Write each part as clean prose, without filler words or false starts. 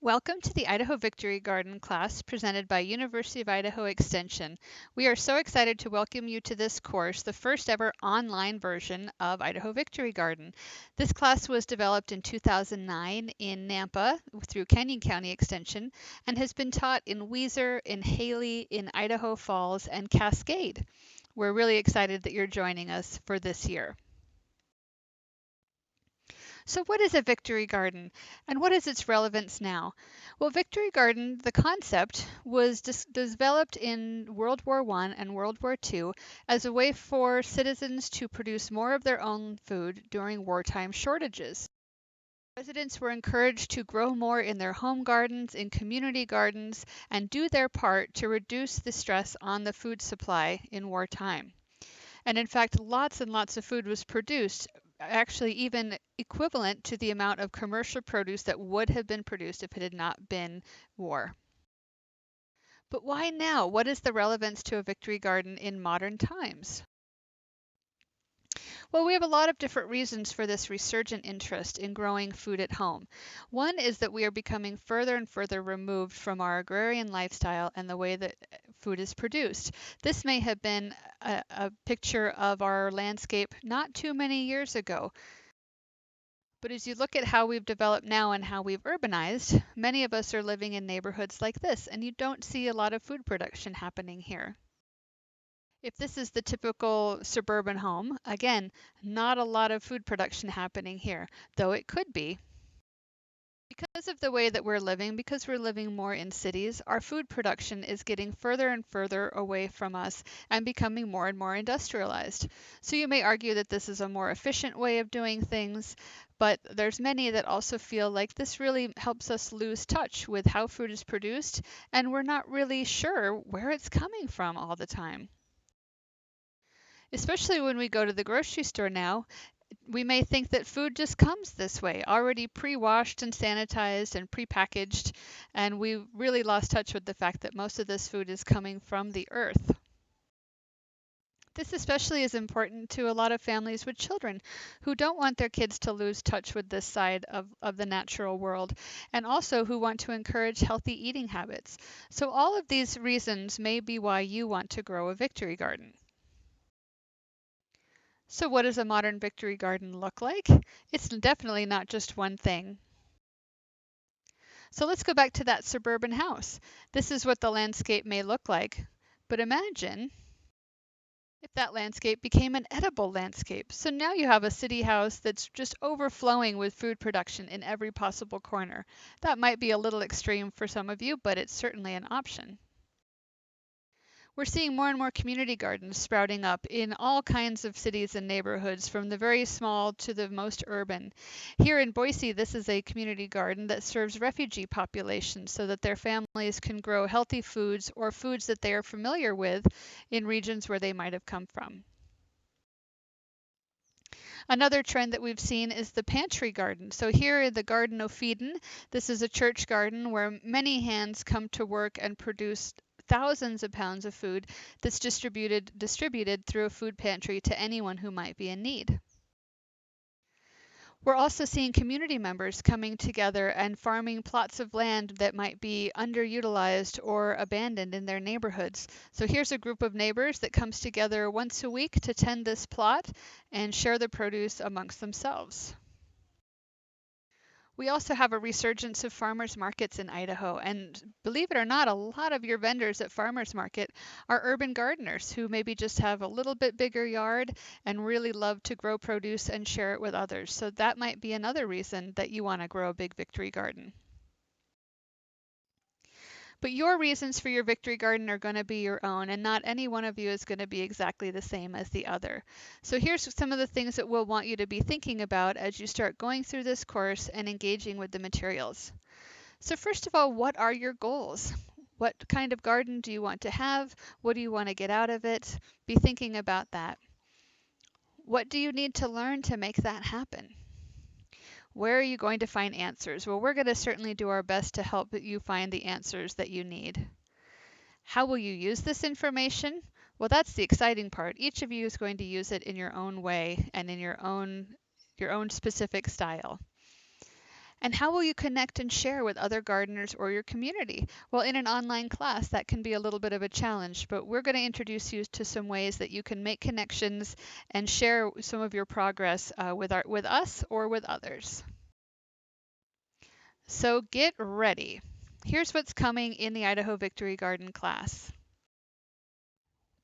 Welcome to the Idaho Victory Garden class presented by University of Idaho Extension. We are so excited to welcome you to this course, the first ever online version of Idaho Victory Garden. This class was developed in 2009 in Nampa through Canyon County Extension and has been taught in Weiser, in Haley, in Idaho Falls, and Cascade. We're really excited that you're joining us for this year. So what is a victory garden and what is its relevance now? Well, victory garden, the concept was developed in World War I and World War II as a way for citizens to produce more of their own food during wartime shortages. Residents were encouraged to grow more in their home gardens, in community gardens, and do their part to reduce the stress on the food supply in wartime. And in fact, lots and lots of food was produced, actually even equivalent to the amount of commercial produce that would have been produced if it had not been war. But why now? What is the relevance to a victory garden in modern times? Well, we have a lot of different reasons for this resurgent interest in growing food at home. One is that we are becoming further and further removed from our agrarian lifestyle and the way that food is produced. This may have been a picture of our landscape not too many years ago. But as you look at how we've developed now and how we've urbanized, many of us are living in neighborhoods like this, and you don't see a lot of food production happening here. If this is the typical suburban home, again, not a lot of food production happening here, though it could be. Because of the way that we're living, because we're living more in cities, our food production is getting further and further away from us and becoming more and more industrialized. So you may argue that this is a more efficient way of doing things, but there's many that also feel like this really helps us lose touch with how food is produced, and we're not really sure where it's coming from all the time. Especially when we go to the grocery store now, we may think that food just comes this way, already pre-washed and sanitized and pre-packaged, and we really lost touch with the fact that most of this food is coming from the earth. This especially is important to a lot of families with children who don't want their kids to lose touch with this side of the natural world, and also who want to encourage healthy eating habits. So all of these reasons may be why you want to grow a victory garden. So what does a modern victory garden look like? It's definitely not just one thing. So let's go back to that suburban house. This is what the landscape may look like. But imagine if that landscape became an edible landscape. So now you have a city house that's just overflowing with food production in every possible corner. That might be a little extreme for some of you, but it's certainly an option. We're seeing more and more community gardens sprouting up in all kinds of cities and neighborhoods, from the very small to the most urban. Here in Boise, this is a community garden that serves refugee populations so that their families can grow healthy foods or foods that they are familiar with in regions where they might have come from. Another trend that we've seen is the pantry garden. So here in the Garden of Eden, this is a church garden where many hands come to work and produce thousands of pounds of food that's distributed through a food pantry to anyone who might be in need. We're also seeing community members coming together and farming plots of land that might be underutilized or abandoned in their neighborhoods. So here's a group of neighbors that comes together once a week to tend this plot and share the produce amongst themselves. We also have a resurgence of farmers markets in Idaho, and believe it or not, a lot of your vendors at farmers market are urban gardeners who maybe just have a little bit bigger yard and really love to grow produce and share it with others. So that might be another reason that you want to grow a big victory garden. But your reasons for your victory garden are going to be your own, and not any one of you is going to be exactly the same as the other. So here's some of the things that we'll want you to be thinking about as you start going through this course and engaging with the materials. So first of all, what are your goals? What kind of garden do you want to have? What do you want to get out of it? Be thinking about that. What do you need to learn to make that happen? Where are you going to find answers? Well, we're going to certainly do our best to help you find the answers that you need. How will you use this information? Well, that's the exciting part. Each of you is going to use it in your own way and in your own specific style. And how will you connect and share with other gardeners or your community? Well, in an online class, that can be a little bit of a challenge, but we're going to introduce you to some ways that you can make connections and share some of your progress with us or with others. So get ready. Here's what's coming in the Idaho Victory Garden class.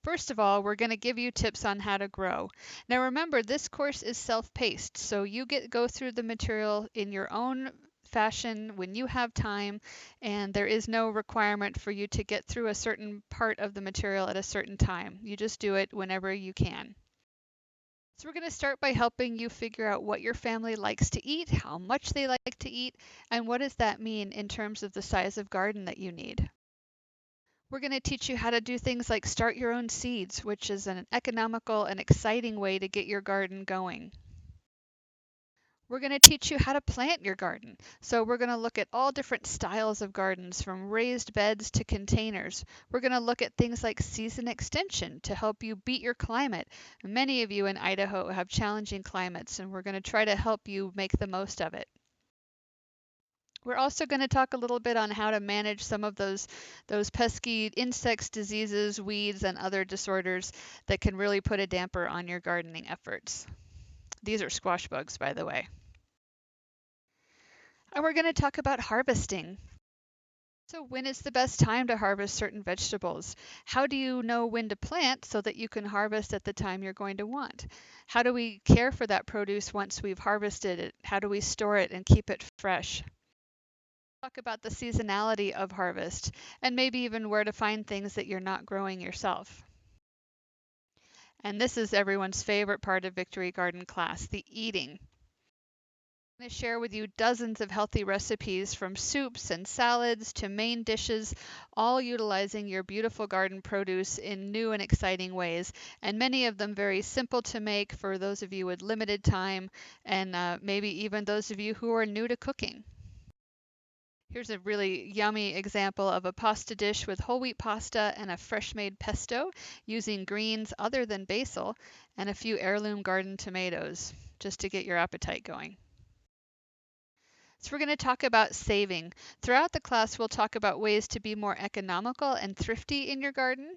First of all, we're going to give you tips on how to grow. Now remember, this course is self-paced, so you go through the material in your own fashion when you have time, and there is no requirement for you to get through a certain part of the material at a certain time. You just do it whenever you can. So we're going to start by helping you figure out what your family likes to eat, how much they like to eat, and what does that mean in terms of the size of garden that you need. We're going to teach you how to do things like start your own seeds, which is an economical and exciting way to get your garden going. We're going to teach you how to plant your garden. So we're going to look at all different styles of gardens, from raised beds to containers. We're going to look at things like season extension to help you beat your climate. Many of you in Idaho have challenging climates, and we're going to try to help you make the most of it. We're also going to talk a little bit on how to manage some of those pesky insects, diseases, weeds, and other disorders that can really put a damper on your gardening efforts. These are squash bugs, by the way. And we're going to talk about harvesting. So when is the best time to harvest certain vegetables? How do you know when to plant so that you can harvest at the time you're going to want? How do we care for that produce once we've harvested it? How do we store it and keep it fresh? Talk about the seasonality of harvest and maybe even where to find things that you're not growing yourself. And this is everyone's favorite part of Victory Garden class, the eating. I'm going to share with you dozens of healthy recipes from soups and salads to main dishes, all utilizing your beautiful garden produce in new and exciting ways, and many of them very simple to make for those of you with limited time and maybe even those of you who are new to cooking. Here's a really yummy example of a pasta dish with whole wheat pasta and a fresh made pesto using greens other than basil and a few heirloom garden tomatoes just to get your appetite going. So we're going to talk about saving. Throughout the class, we'll talk about ways to be more economical and thrifty in your garden.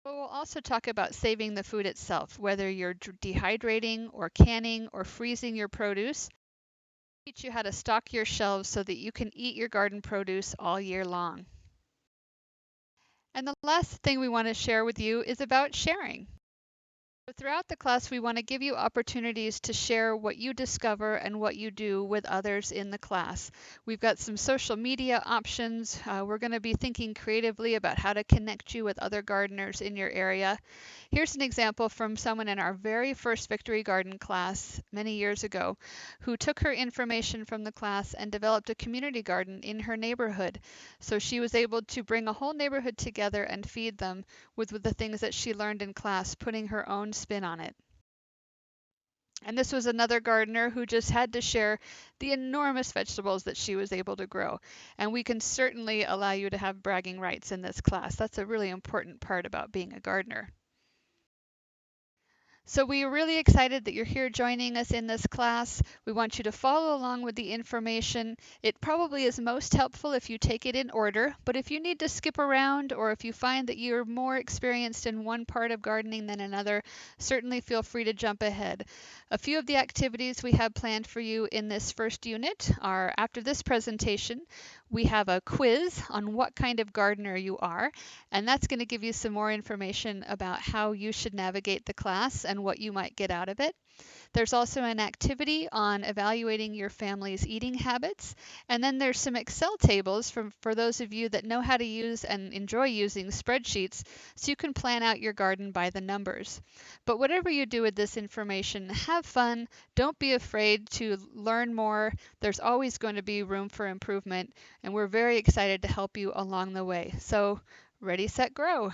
But we'll also talk about saving the food itself, whether you're dehydrating or canning or freezing your produce. Teach you how to stock your shelves so that you can eat your garden produce all year long. And the last thing we want to share with you is about sharing. Throughout the class, we want to give you opportunities to share what you discover and what you do with others in the class. We've got some social media options. We're going to be thinking creatively about how to connect you with other gardeners in your area. Here's an example from someone in our very first Victory Garden class many years ago who took her information from the class and developed a community garden in her neighborhood. So she was able to bring a whole neighborhood together and feed them with the things that she learned in class, putting her own spin on it. And this was another gardener who just had to share the enormous vegetables that she was able to grow. And we can certainly allow you to have bragging rights in this class. That's a really important part about being a gardener. So we are really excited that you're here joining us in this class. We want you to follow along with the information. It probably is most helpful if you take it in order, but if you need to skip around or if you find that you're more experienced in one part of gardening than another, certainly feel free to jump ahead. A few of the activities we have planned for you in this first unit are after this presentation, we have a quiz on what kind of gardener you are, and that's going to give you some more information about how you should navigate the class and what you might get out of it. There's also an activity on evaluating your family's eating habits. And then there's some Excel tables for those of you that know how to use and enjoy using spreadsheets so you can plan out your garden by the numbers. But whatever you do with this information, have fun. Don't be afraid to learn more. There's always going to be room for improvement, and we're very excited to help you along the way. So, ready, set, grow.